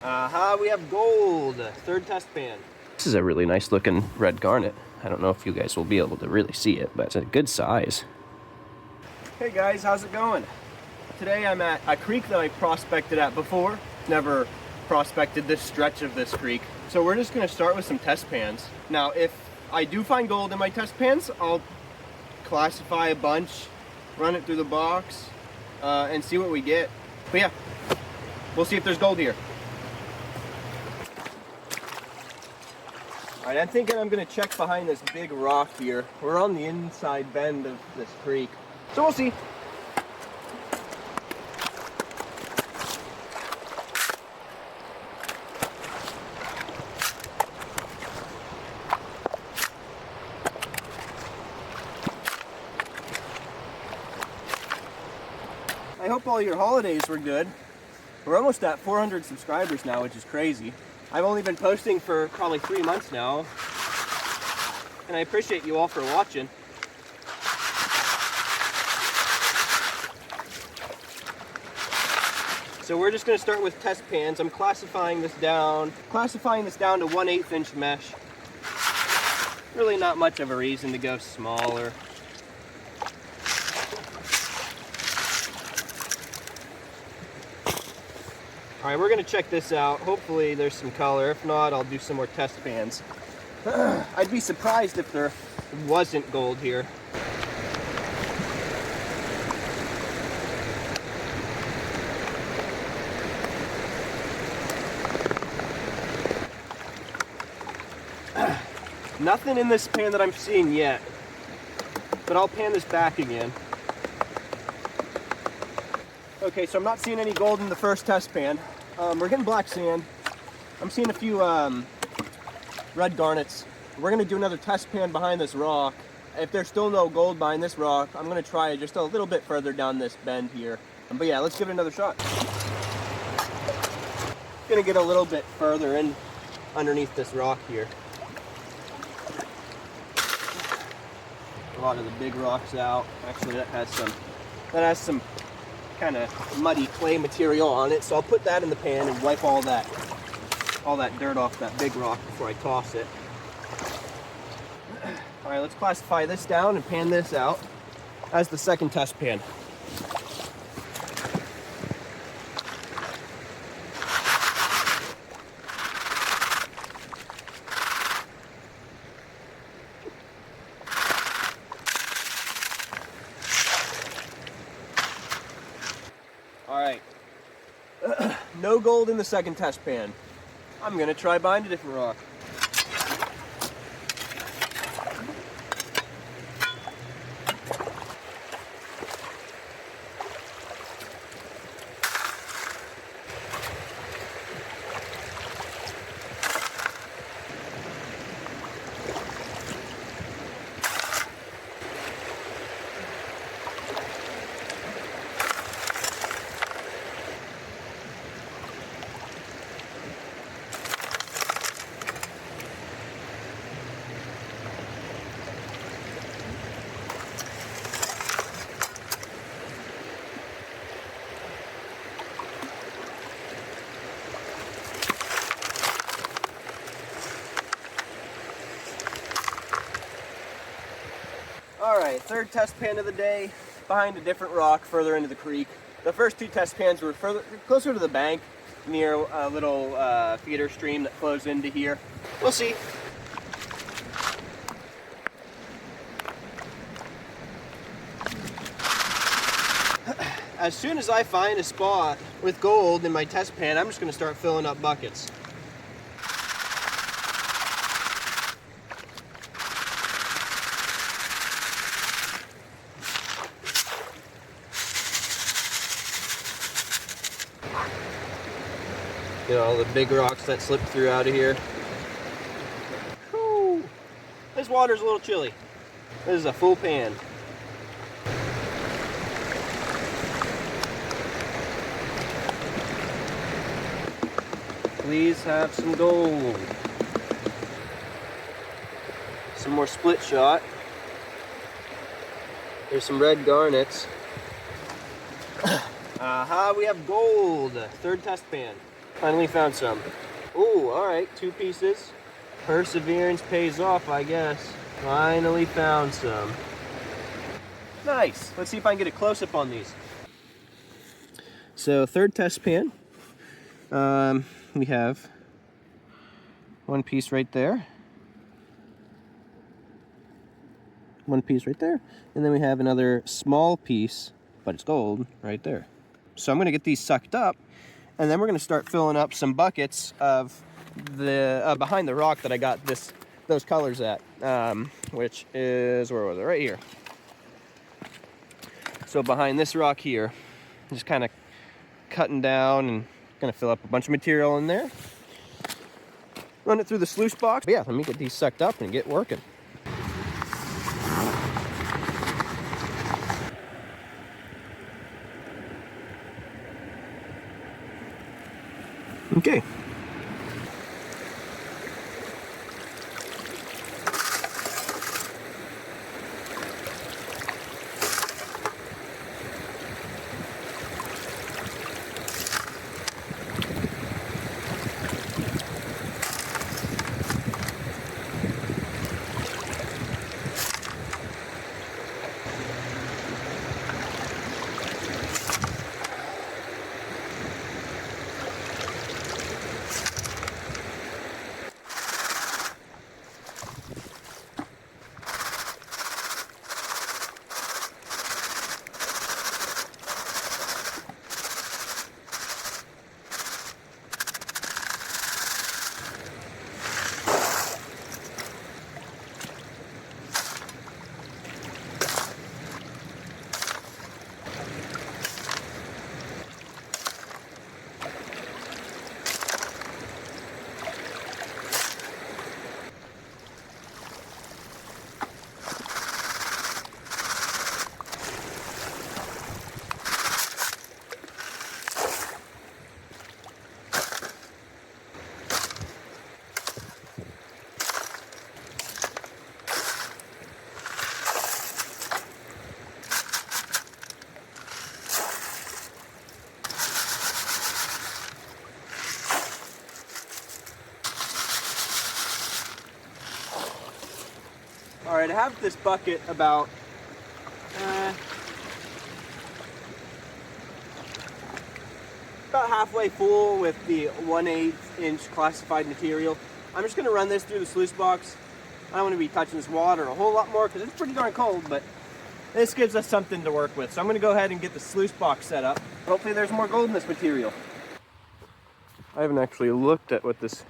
Aha, we have gold. Third test pan. This is a really nice looking red garnet. I don't know if you guys will be able to really see it, but it's a good size. Hey guys, how's it going? Today I'm at a creek that I prospected at before. Never prospected this stretch of this creek. So we're just gonna start with some test pans. Now, if I do find gold in my test pans, I'll classify a bunch, run it through the box, and see what we get. But yeah, we'll see if there's gold here. All right, I'm thinking I'm gonna check behind this big rock here. We're on the inside bend of this creek, so we'll see. I hope all your holidays were good. We're almost at 400 subscribers now, which is crazy. I've only been posting for probably 3 months now, and I appreciate you all for watching. So we're just going to start with test pans. I'm classifying this down to 1/8 inch mesh. Really not much of a reason to go smaller. All right, we're gonna check this out. Hopefully there's some color. If not, I'll do some more test pans. I'd be surprised if there wasn't gold here. Nothing in this pan that I'm seeing yet, but I'll pan this back again. Okay, so I'm not seeing any gold in the first test pan. We're getting black sand. I'm seeing a few red garnets. We're gonna do another test pan behind this rock. If there's still no gold behind this rock, I'm gonna try it just a little bit further down this bend here. But yeah, let's give it another shot. Gonna get a little bit further in underneath this rock here. A lot of the big rocks out. Actually, that has some kind of muddy clay material on it, so I'll put that in the pan and wipe all that dirt off that big rock before I toss it. All right, let's classify this down and pan this out as the second test pan. All right, no gold in the second test pan. I'm gonna try behind a different rock. All right, third test pan of the day, behind a different rock further into the creek. The first two test pans were closer to the bank, near a little feeder stream that flows into here. We'll see. As soon as I find a spot with gold in my test pan, I'm just gonna start filling up buckets. Get all the big rocks that slip through out of here. Whew. This water's a little chilly. This is a full pan. Please have some gold. Some more split shot. There's some red garnets. Aha, we have gold. Third test pan. Finally found some. Ooh, all right, 2 pieces. Perseverance pays off, I guess. Finally found some. Nice. Let's see if I can get a close-up on these. So, third test pan. We have 1 piece right there. 1 piece right there. And then we have another small piece, but it's gold, right there. So I'm gonna get these sucked up, and then we're gonna start filling up some buckets of the behind the rock that I got those colors at, which is, where was it? Right here. So behind this rock here, just kind of cutting down and gonna fill up a bunch of material in there. Run it through the sluice box. But yeah, let me get these sucked up and get working. Okay. All right, I have this bucket about halfway full with the 1/8 inch classified material. I'm just gonna run this through the sluice box. I don't want to be touching this water a whole lot more because it's pretty darn cold, but this gives us something to work with. So I'm gonna go ahead and get the sluice box set up. Hopefully there's more gold in this material. I haven't actually looked at what this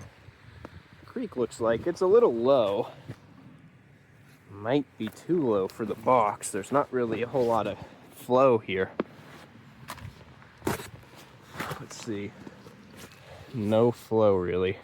creek looks like. It's a little low. Might be too low for the box. There's not really a whole lot of flow here. Let's see. No flow really.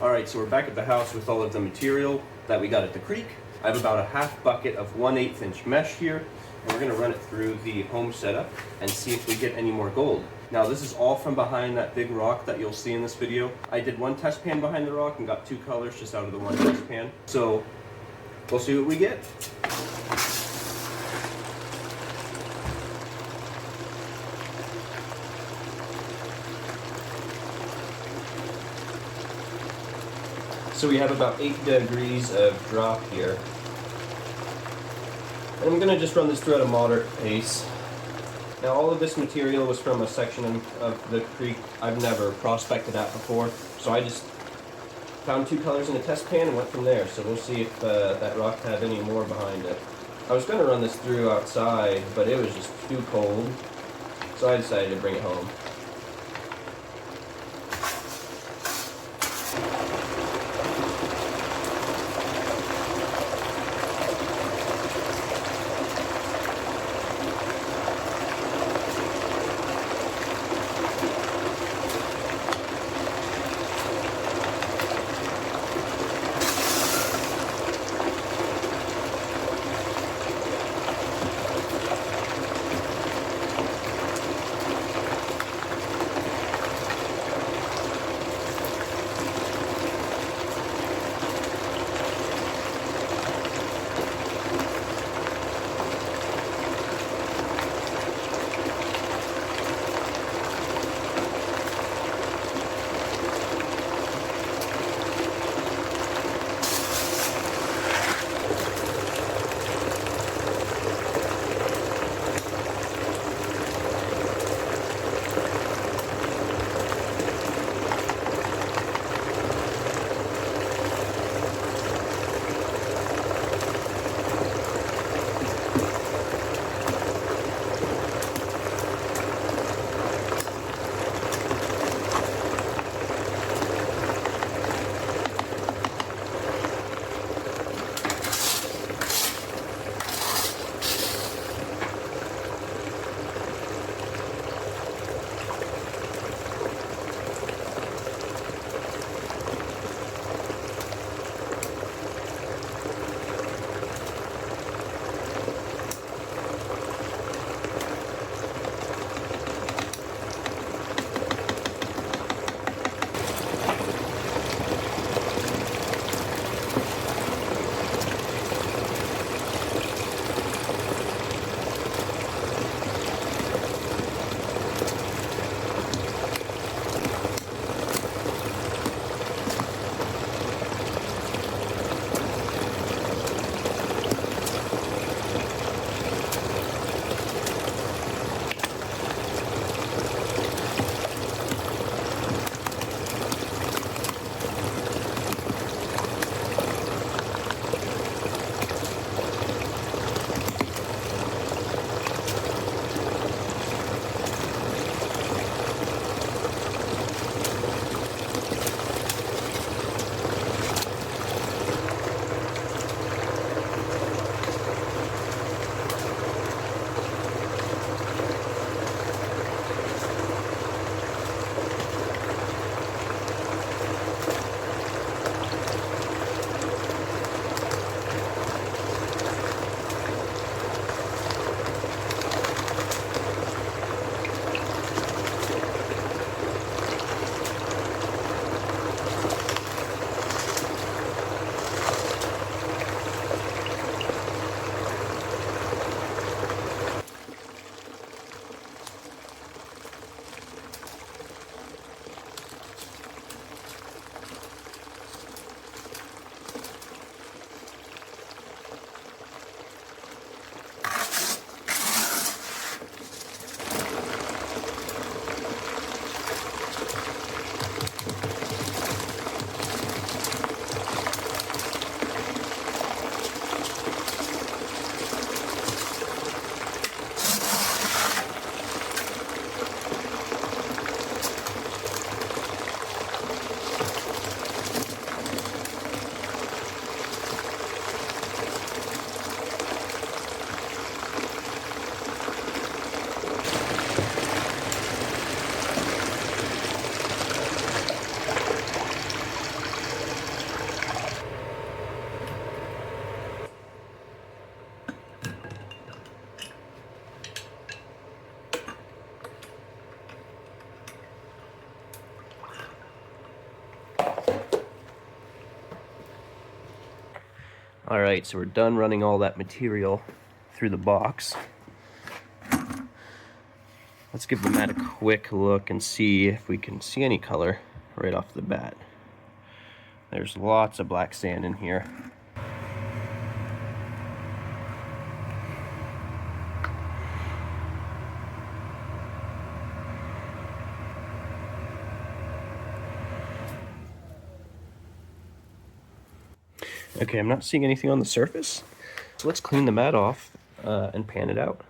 All right, so we're back at the house with all of the material that we got at the creek. I have about a half bucket of 1/8 inch mesh here, and we're gonna run it through the home setup and see if we get any more gold. Now this is all from behind that big rock that you'll see in this video. I did 1 test pan behind the rock and got 2 colors just out of the 1 test pan. So we'll see what we get. So we have about 8 degrees of drop here. And I'm gonna just run this through at a moderate pace. Now all of this material was from a section of the creek I've never prospected at before, so I just found 2 colors in a test pan and went from there. So we'll see if that rock have any more behind it. I was going to run this through outside, but it was just too cold, so I decided to bring it home. All right, so we're done running all that material through the box. Let's give the mat a quick look and see if we can see any color right off the bat. There's lots of black sand in here. Okay, I'm not seeing anything on the surface. So let's clean the mat off and pan it out.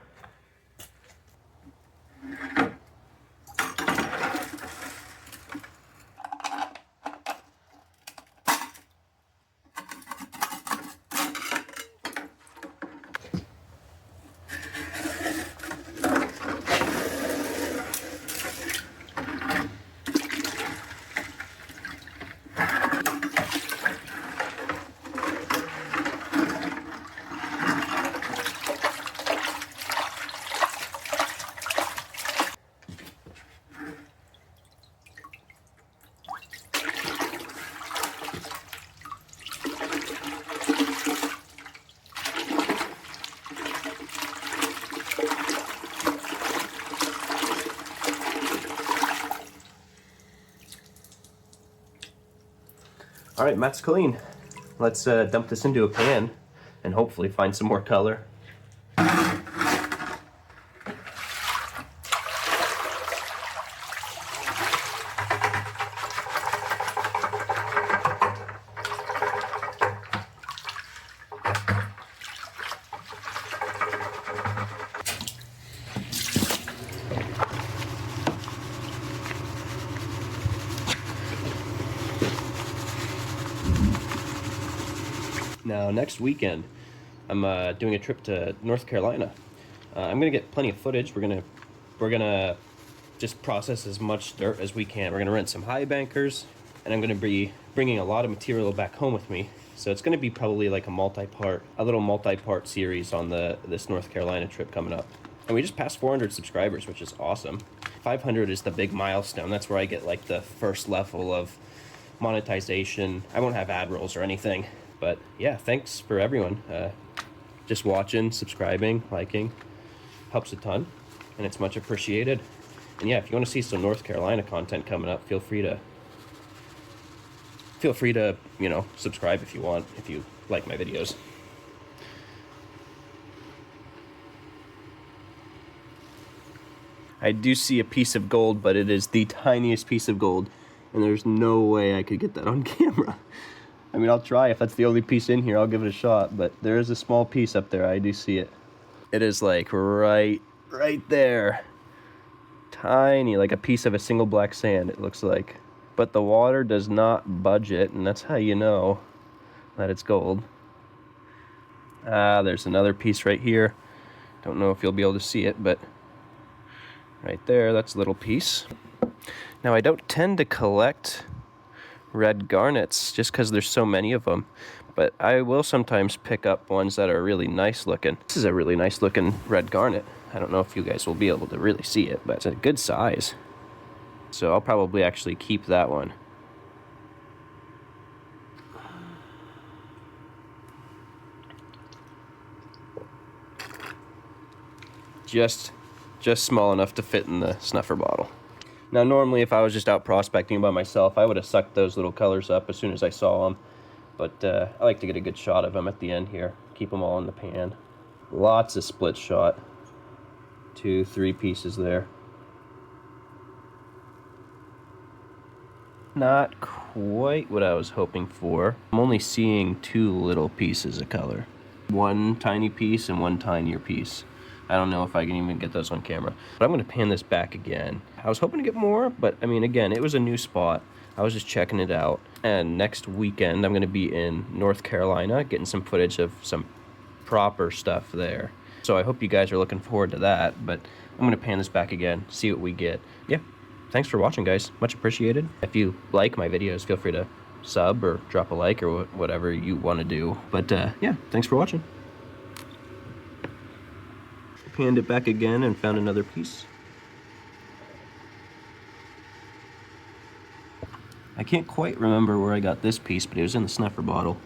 All right, mat's clean. Let's dump this into a pan and hopefully find some more color. Now, next weekend, I'm doing a trip to North Carolina. I'm gonna get plenty of footage. We're gonna just process as much dirt as we can. We're gonna rent some high bankers, and I'm gonna be bringing a lot of material back home with me. So it's gonna be probably like a little multi-part series on this North Carolina trip coming up. And we just passed 400 subscribers, which is awesome. 500 is the big milestone. That's where I get like the first level of monetization. I won't have ad rolls or anything. But yeah, thanks for everyone. Just watching, subscribing, liking, helps a ton, and it's much appreciated. And yeah, if you want to see some North Carolina content coming up, feel free to, you know, subscribe if you want, if you like my videos. I do see a piece of gold, but it is the tiniest piece of gold, and there's no way I could get that on camera. I mean, I'll try. If that's the only piece in here, I'll give it a shot, but there is a small piece up there. I do see it. It is like right there. Tiny, like a piece of a single black sand, it looks like. But the water does not budge it, and that's how you know that it's gold. There's another piece right here. Don't know if you'll be able to see it, but right there, that's a little piece. Now, I don't tend to collect red garnets just because there's so many of them, but I will sometimes pick up ones that are really nice looking. This is a really nice looking red garnet. I don't know if you guys will be able to really see it, but it's a good size. So I'll probably actually keep that one. Just small enough to fit in the snuffer bottle. Now, normally if I was just out prospecting by myself, I would have sucked those little colors up as soon as I saw them. But I like to get a good shot of them at the end here. Keep them all in the pan. Lots of split shot. 2, 3 pieces there. Not quite what I was hoping for. I'm only seeing 2 little pieces of color. 1 tiny piece and 1 tinier piece. I don't know if I can even get those on camera. But I'm gonna pan this back again. I was hoping to get more, but I mean, again, it was a new spot. I was just checking it out. And next weekend, I'm gonna be in North Carolina, getting some footage of some proper stuff there. So I hope you guys are looking forward to that, but I'm gonna pan this back again, see what we get. Yeah, thanks for watching, guys. Much appreciated. If you like my videos, feel free to sub or drop a like or whatever you wanna do. But yeah, thanks for watching. Panned it back again and found another piece. I can't quite remember where I got this piece, but it was in the snuffer bottle.